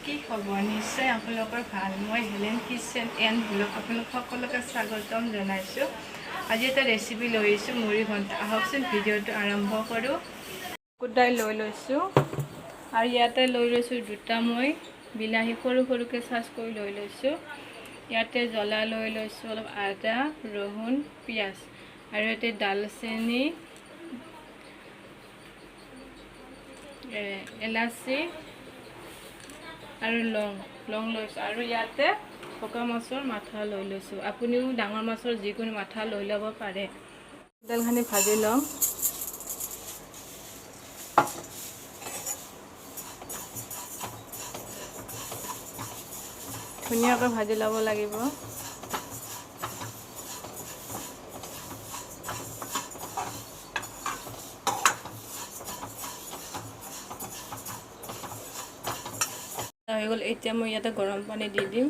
কি খবৰ? নিশ্চয় আপোনালোকৰ ভাল। মই হেলেন কিচেন এণ্ড ব্লগ আপোনালোক সকলোকে স্বাগতম জনাইছোঁ। আজি এটা ৰেচিপি লৈ আহিছোঁ মুড়ি ঘণ্টা। আহকচোন ভিডিঅ'টো আৰম্ভ কৰোঁ। কুটাই লৈ লৈছোঁ আৰু ইয়াতে লৈ লৈছোঁ দুটা মই বিলাহী সৰু সৰুকৈ চাচ কৰি লৈ লৈছোঁ। ইয়াতে জ্বলা লৈ লৈছোঁ অলপ, আদা, ৰহুন, পিঁয়াজ আৰু ইয়াতে দালচেনি, এলাচি আৰু লং লৈছোঁ আৰু ইয়াতে পকা মাছৰ মাথা লৈ লৈছোঁ। আপুনিও ডাঙৰ মাছৰ যিকোনো মাথা লৈ ল'ব পাৰে। দাইলখিনি ভাজি ল'ম। ধুনীয়াকৈ ভাজি ল'ব লাগিব। হৈ গ'ল। এতিয়া মই ইয়াতে গৰম পানী দি দিম।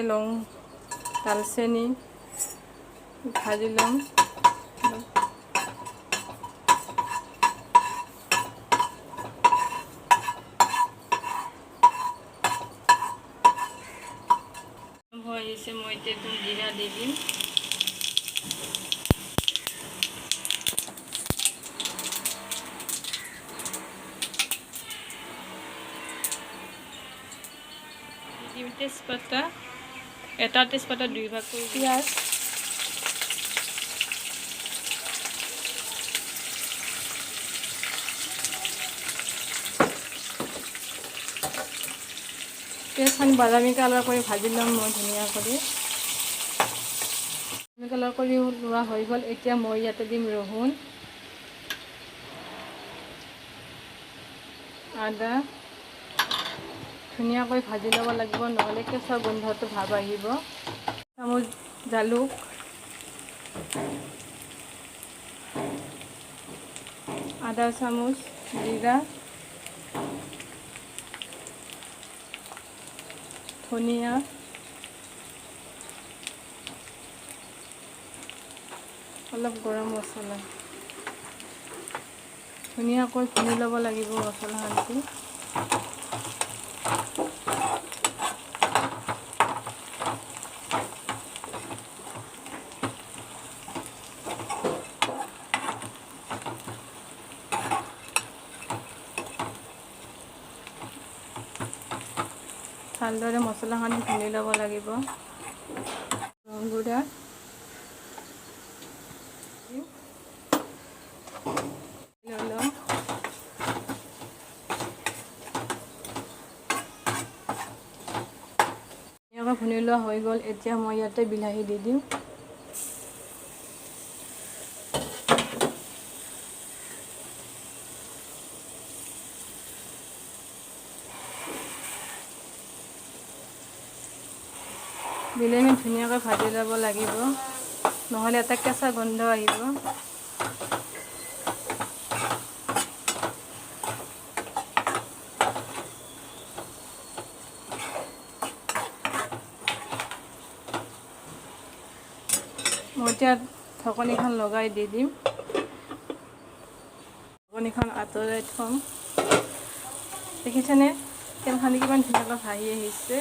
লং, দালচেনি ভাজি ল'ম। হৈ আহিছে, মই এতিয়া জিৰা দি দিম। তেজপাতা, এটা তেজপাতা 2 ভাগ কৰি পিঁয়াজ, পিঁয়াজখন বাদামী কালাৰ কৰি ভাজি ল'ম মই ধুনীয়া কৰি। বাদামী কালাৰ কৰি লোৱা হৈ গ'ল। এতিয়া মই ইয়াতে দিম ৰহুন, আদা। ধুনীয়াকৈ ভাজি ল'ব লাগিব, নহ'লে কেঁচা গোন্ধটো ভাৱ আহিব। চামুচ জালুক, আধা চামুচ জিৰা, ধনিয়া, অলপ গৰম মছলা। ধুনীয়াকৈ ভুনি ল'ব লাগিব মছলাখিনি। ভালদৰে মছলাখিনি ভুনি ল'ব লাগিব। ৰং গুড়া, ভুনি লোৱা হৈ গ'ল। এতিয়া মই ইয়াতে বিলাহী দি দিম। বিলাহী ধুনীয়াকৈ ভাজি ল'ব লাগিব, নহ'লে এটা কেঁচা গোন্ধ আহিব। মই এতিয়া ঢকনিখন লগাই দি দিম। ঢকনিখন আঁতৰাই থ'ম। দেখিছেনে তেলখিনি কিমান ধুনীয়াকৈ ভাহি আহিছে।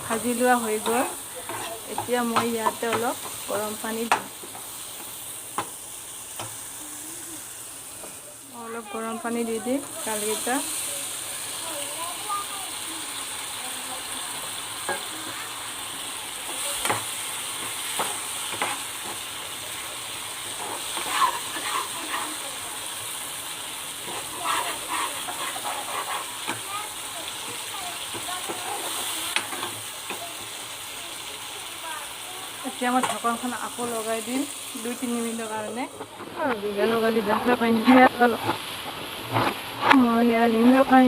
ভাজি লোৱা হৈ গ'ল। এতিয়া মই ইয়াতে অলপ গৰম পানী দিম। অলপ গৰম পানী দি দিম দালকেইটা। এতিয়া মই ঢাকনখন আকৌ লগাই দিম 2-3 মিনিটৰ কাৰণে। আৰু বিঘা লগালি দেখা পাই অলপ মই লগাই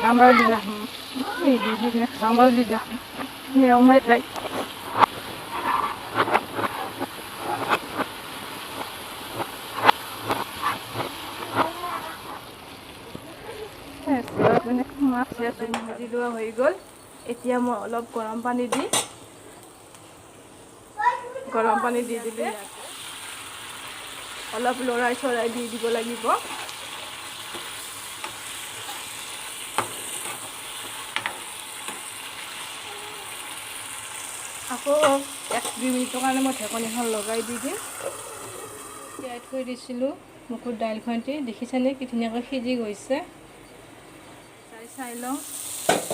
সাম্বাৰ দিলাম সাম্বাৰ দিলাম নিয়মে তাই মাছ ভাজি লোৱা হৈ গ'ল। এতিয়া মই অলপ গৰম পানী দি দিলে অলপ লৰাই চৰাই দি দিব লাগিব। আকৌ 1-2 মিনিটৰ কাৰণে মই ঢাকনিখন লগাই দি দিম। তিয়াই থৈ দিছিলোঁ মগুৰ দাইলখনটি, দেখিছেনে কি ধুনীয়াকৈ সিজি গৈছে। চাই লওঁ,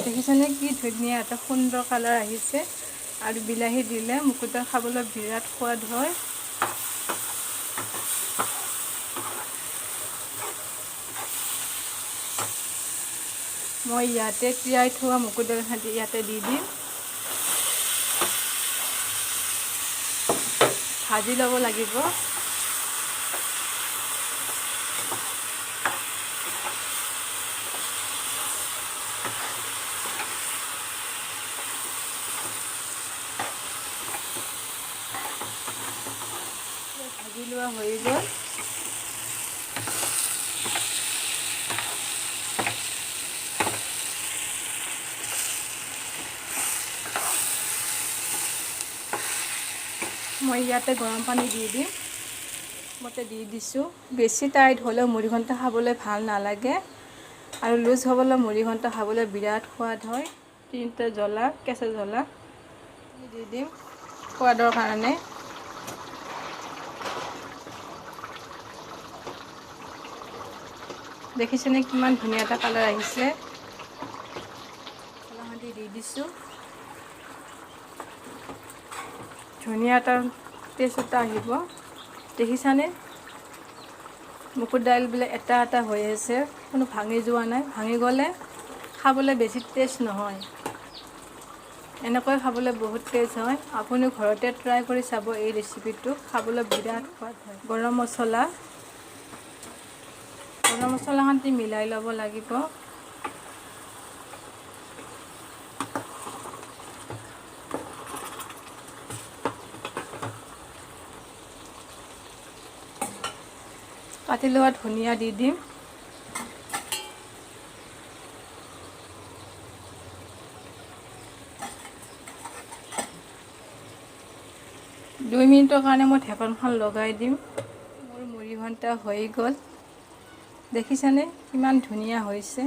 দেখিছেনে কি ধুনীয়া এটা সুন্দৰ কালাৰ আহিছে। আৰু বিলাহী দিলে মগুৰ দাইল খাবলৈ বিৰাট সোৱাদ হয়। মই ইয়াতে তিয়াই থোৱা মগুৰ দাইলখিনি ইয়াতে দি দিম। ভাজি ল'ব লাগিব। ভাজি লোৱা হৈ গ'ল। মই ইয়াতে গৰম পানী দি দিম। মতে দি দিছোঁ। বেছি টাইট হ'লেও মুড়িঘণ্টা খাবলৈ ভাল নালাগে আৰু লুজ হ'বলৈ মুড়িঘণ্টা খাবলৈ বিৰাট সোৱাদ হয়। 3টা জ্বলা, কেঁচা জ্বলা দি দিম সোৱাদৰ কাৰণে। দেখিছেনে কিমান ধুনীয়া এটা কালাৰ আহিছে। মছলাখিনি দি দিছোঁ। ধুনীয়া এটা টেষ্ট এটা আহিব। দেখিছানে মগুৰ দাইলবিলাক এটা এটা হৈ আছে, কোনো ভাঙি যোৱা নাই। ভাঙি গ'লে খাবলৈ বেছি টেষ্ট নহয়। এনেকৈ খাবলৈ বহুত টেষ্ট হয়। আপুনি ঘৰতে ট্ৰাই কৰি চাব এই ৰেচিপিটো, খাবলৈ বিৰাট সোৱাদ হয়। গৰম মছলাখিনি মিলাই ল'ব লাগিব। কাটি লোৱা ধনিয়া দি দিম। দুই মিনিটৰ কাৰণে মই ঢাকনখন লগাই দিম। মোৰ মুড়িঘণ্টা হৈ গ'ল। দেখিছেনে কিমান ধুনীয়া হৈছে।